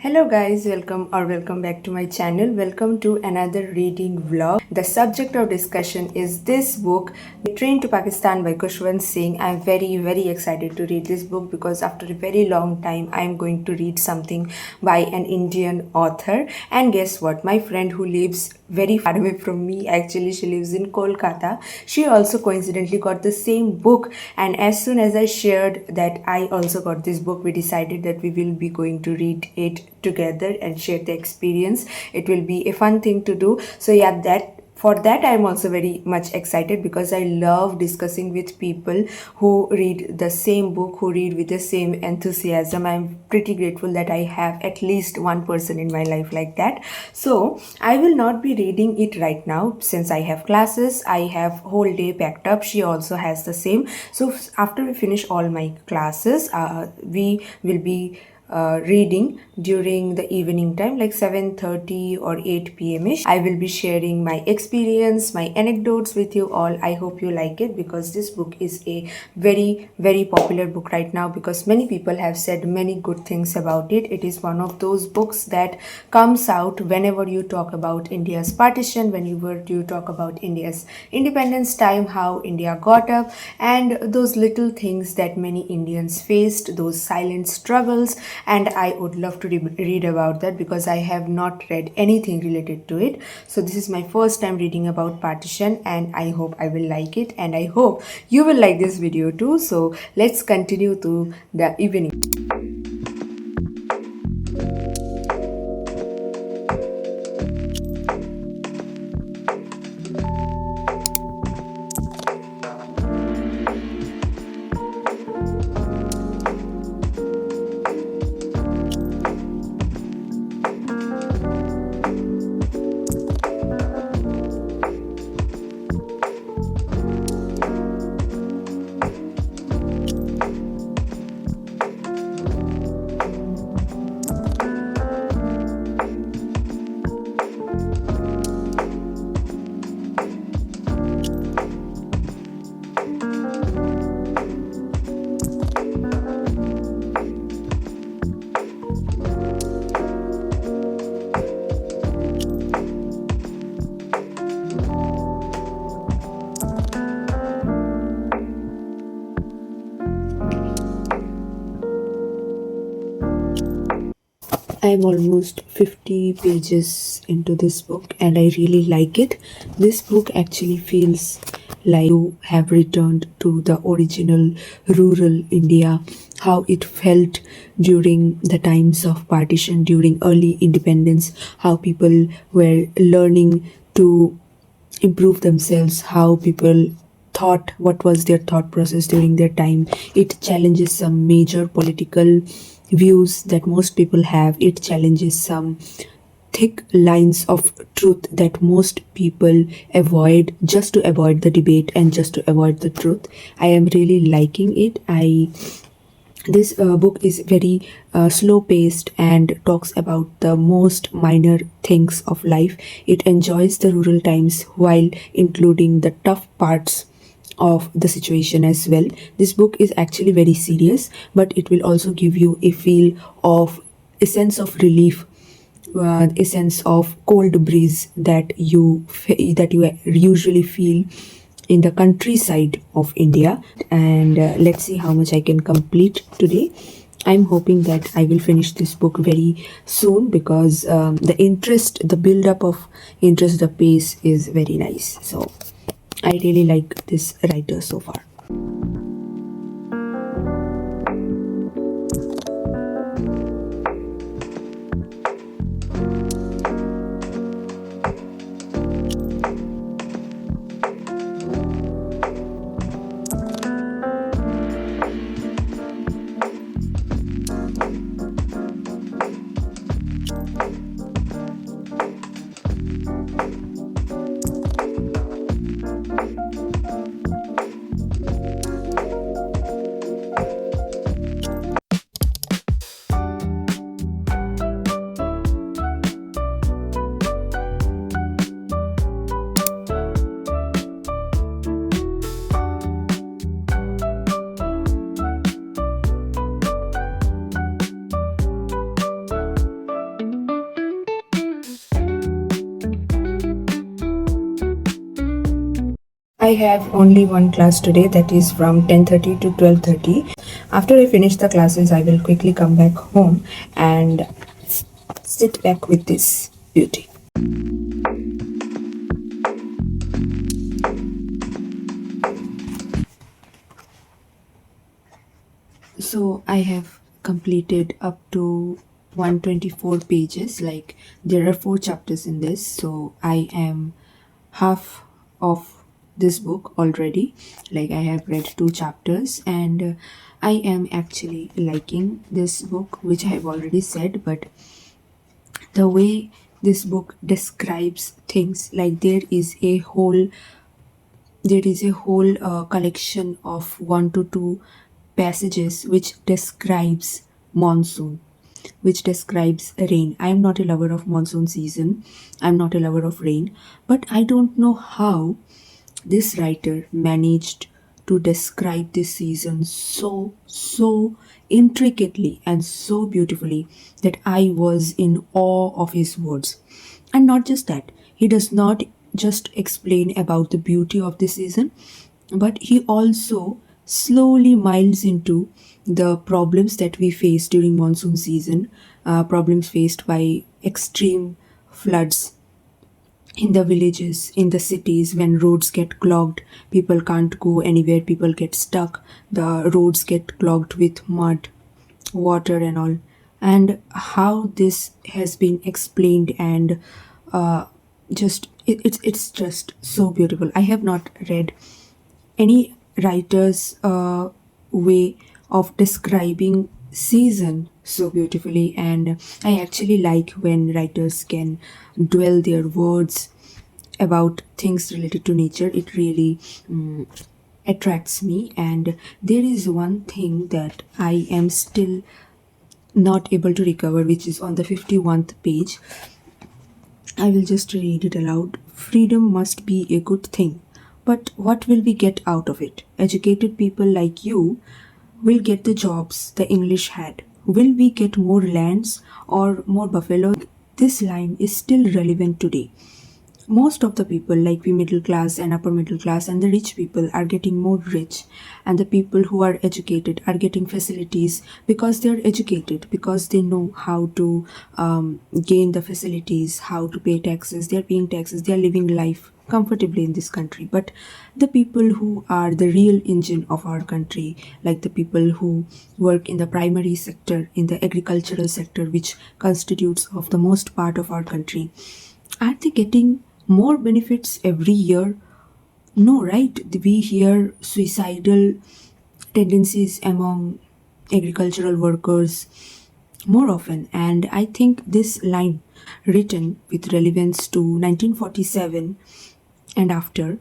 Hello guys, welcome back to my channel. Welcome to another reading vlog. The subject of discussion is this book, Train to Pakistan by Kushwant Singh. I'm very excited to read this book because after a very long time I'm going to read something by an Indian author. And guess what? My friend who lives very far away from me, actually she lives in Kolkata, she also coincidentally got the same book, and as soon as I shared that I also got this book, we decided that we will be going to read it together and share the experience. It will be a fun thing to do. So yeah, that for that I'm also very much excited because I love discussing with people who read the same book, who read with the same enthusiasm. I'm pretty grateful that I have at least one person in my life like that. So I will not be reading it right now since I have classes. I have whole day packed up. She also has the same. So after we finish all my classes, we will be reading during the evening time, like 7:30 or 8 p.m. ish. I will be sharing my experience, my anecdotes with you all. I hope you like it because this book is a very popular book right now because many people have said many good things about it. It is one of those books that comes out whenever you talk about India's partition, whenever you talk about India's independence time, how India got up, and those little things that many Indians faced, those silent struggles. And I would love to read about that because I have not read anything related to it. So this is my first time reading about partition, and I hope I will like it, and I hope you will like this video too. So let's continue to the evening. I'm almost 50 pages into this book and I really like it. This book actually feels like you have returned to the original rural India, how it felt during the times of partition, during early independence, how people were learning to improve themselves, how people thought, what was their thought process during their time. It challenges some major political views that most people have. It challenges some thick lines of truth that most people avoid just to avoid the debate and just to avoid the truth. I am really liking it. This book is very slow paced and talks about the most minor things of life. It enjoys the rural times while including the tough parts of the situation as well. This book is actually very serious, but it will also give you a feel of a sense of relief, a sense of cold breeze that you usually feel in the countryside of India. And let's see how much I can complete today. I'm hoping that I will finish this book very soon because the build up of interest, the pace is very nice. So I really like this writer so far. I have only one class today, that is from 10:30 to 12:30. After I finish the classes, I will quickly come back home and sit back with this beauty. So I have completed up to 124 pages. Like, there are 4 chapters in this, so I am half of this book already. Like, I have read 2 chapters, and I am actually liking this book, which I have already said. But the way this book describes things, like, there is a whole collection of 1 to 2 passages which describes monsoon, which describes rain. I am not a lover of monsoon season, I'm not a lover of rain, but I don't know how this writer managed to describe this season so intricately and so beautifully that I was in awe of his words. And not just that, he does not just explain about the beauty of the season, but he also slowly miles into the problems that we face during monsoon season, problems faced by extreme floods in the villages, in the cities, when roads get clogged, people can't go anywhere, people get stuck, the roads get clogged with mud, water, and all. And how this has been explained, and it's just so beautiful. I have not read any writer's way of describing season so beautifully, and I actually like when writers can dwell their words about things related to nature. It really attracts me, and there is one thing that I am still not able to recover, which is on the 51st page. I will just read it aloud. Freedom must be a good thing, but what will we get out of it? Educated people like you will get the jobs the English had. Will we get more lands or more buffalo? This line is still relevant today. Most of the people, like we middle class and upper middle class and the rich people, are getting more rich, and the people who are educated are getting facilities because they're educated, because they know how to gain the facilities, how to pay taxes. They're paying taxes, they're living life comfortably in this country. But the people who are the real engine of our country, like the people who work in the primary sector, in the agricultural sector, which constitutes of the most part of our country, are they getting more benefits every year? No, right? We hear suicidal tendencies among agricultural workers more often, and I think this line, written with relevance to 1947 and after,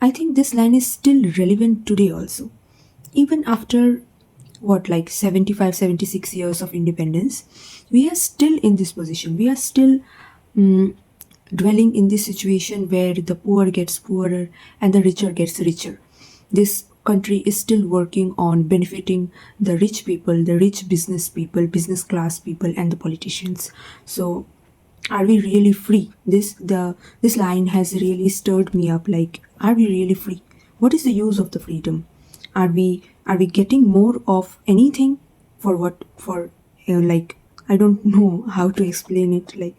I think this line is still relevant today also. Even after what, like 75, 76 years of independence, we are still in this position. We are still dwelling in this situation where the poor gets poorer and the richer gets richer. This country is still working on benefiting the rich people, the rich business people, business class people, and the politicians. So are we really free? This line has really stirred me up. Like, are we really free? What is the use of the freedom? Are we getting more of anything? For what? For like, I don't know how to explain it. Like,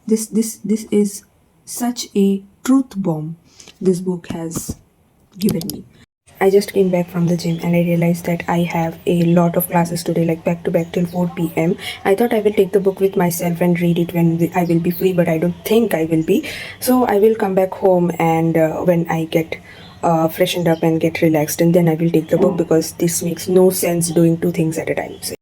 this is such a truth bomb this book has given me. I just came back from the gym and I realized that I have a lot of classes today, like back to back till 4 p.m. I thought I will take the book with myself and read it when I will be free, but I don't think I will be. So I will come back home, and when I get freshened up and get relaxed, and then I will take the book, because this makes no sense doing 2 things at a time. So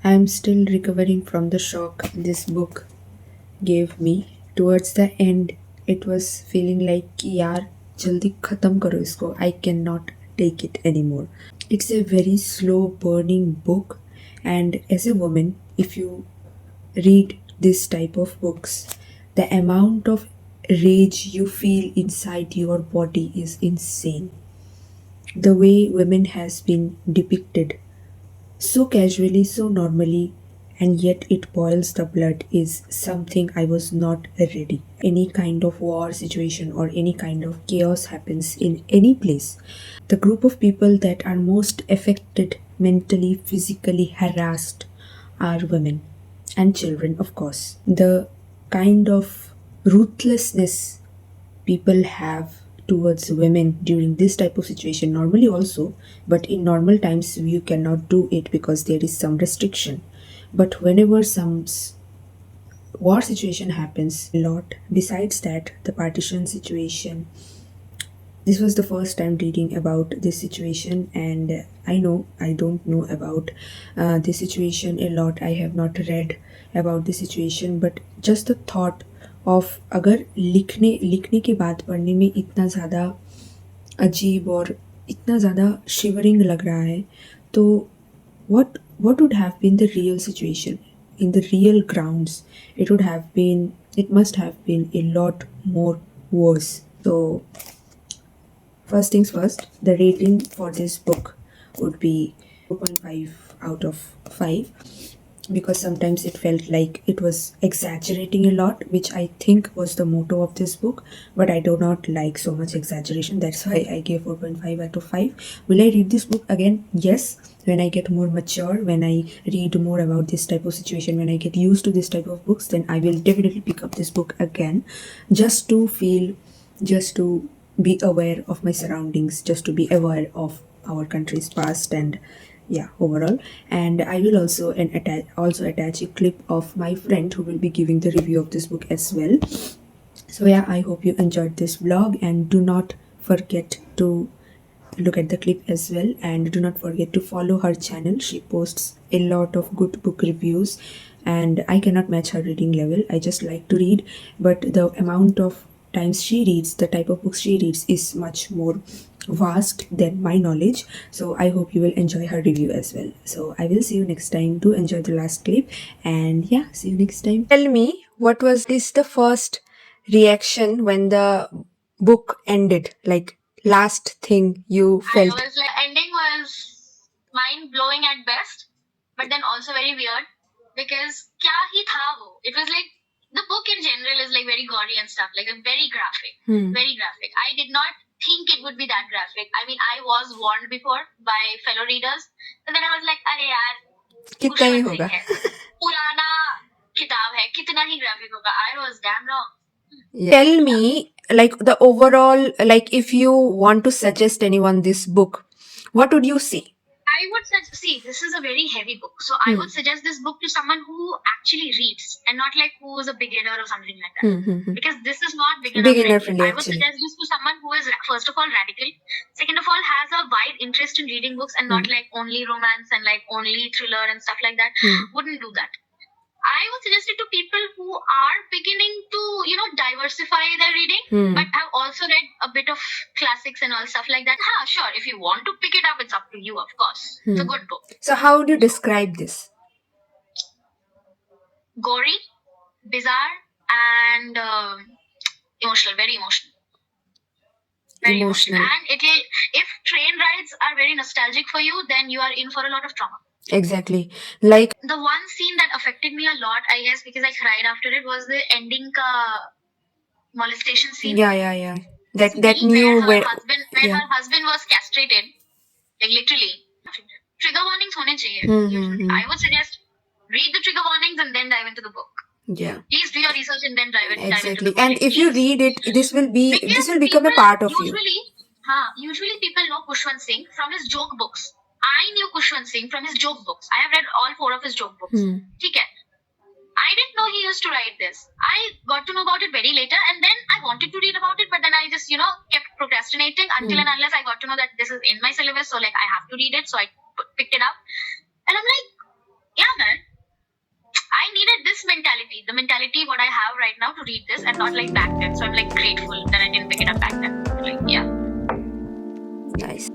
I'm still recovering from the shock this book gave me. Towards the end, it was feeling like कि यार जल्दी खत्म करो इसको. I cannot take it anymore. It's a very slow burning book, And as a woman, if you read this type of books, the amount of rage you feel inside your body is insane. The way women has been depicted so casually, so normally, and yet it boils the blood is something I was not ready. Any kind of war situation or any kind of chaos happens in any place, the group of people that are most affected, mentally, physically harassed, are women and children, of course. The kind of ruthlessness people have towards women during this type of situation normally also, but in normal times you cannot do it because there is some restriction. But whenever some war situation happens a lot, besides that, the partition situation, this was the first time reading about this situation, and I know I don't know about this situation a lot. I have not read about this situation, but just the thought of अगर लिखने लिखने के बाद पढ़ने में इतना ज़्यादा अजीब और इतना ज़्यादा शिवरिंग लग रहा है, तो what would have been the real situation in the real grounds? It must have been a lot more worse. So first things first, the rating for this book would be 4.5 out of 5, because sometimes it felt like it was exaggerating a lot, which I think was the motto of this book, but I do not like so much exaggeration. That's why I gave 4.5 out of 5. Will I read this book again? Yes. When I get more mature, when I read more about this type of situation, when I get used to this type of books, then I will definitely pick up this book again, just to be aware of my surroundings, just to be aware of our country's past, and yeah, overall. And I will also attach a clip of my friend who will be giving the review of this book as well. So yeah, I hope you enjoyed this vlog, and do not forget to look at the clip as well, and do not forget to follow her channel. She posts a lot of good book reviews, and I cannot match her reading level. I just like to read, but the amount of times she reads, the type of books she reads is much more vast than my knowledge. So I hope you will enjoy her review as well. So I will see you next time. Do enjoy the last clip, and yeah, see you next time. Tell me, what was this the first reaction when the book ended? Like, last thing you felt? I was like, ending was mind blowing at best, but then also very weird, because kya hi tha wo? It was like, the book in general is like very gory and stuff, like very graphic, very graphic. I did not think it would be that graphic. I mean, I was warned before by fellow readers, but then I was like, अरे यार, कितना ही होगा? पुराना किताब है, कितना ही graphic होगा? I was damn wrong. Yeah. Tell me, like, the overall, like, if you want to suggest anyone this book, what would you say? I would see, this is a very heavy book, so I would suggest this book to someone who actually reads, and not like who is a beginner or something like that. Because this is not beginner friendly. I would suggest this to someone who is, first of all, radical, second of all, has a wide interest in reading books, and not like only romance and like only thriller and stuff like that. Wouldn't do that. I would suggest it to people who are beginning to, diversify their reading, but have also read a bit of classics and all stuff like that. Sure, if you want to pick it up, it's up to you, of course. It's a good book. So how would you describe this? Gory, bizarre, and emotional, very emotional. Very emotional. And if train rides are very nostalgic for you, then you are in for a lot of trauma. Exactly. Like, the one scene that affected me a lot, I guess, because I cried after it, was the ending molestation scene. Yeah. That new where her husband was castrated, like literally. Trigger warnings hone chahiye. I would suggest read the trigger warnings and then dive into the book. Yeah. Please do your research and then dive into the book. And if you read it, this will become a part of you. Usually people know Kushwant Singh from his joke books. I knew Kushwant Singh from his joke books. I have read all 4 of his joke books. Okay. I didn't know he used to write this. I got to know about it very later, and then I wanted to read about it, but then I just, kept procrastinating until and unless I got to know that this is in my syllabus, so like I have to read it, so I picked it up. And I'm like, yeah, man, I needed this mentality, the mentality what I have right now to read this, and not like back then. So I'm like grateful that I didn't pick it up back then. Like, yeah. Nice.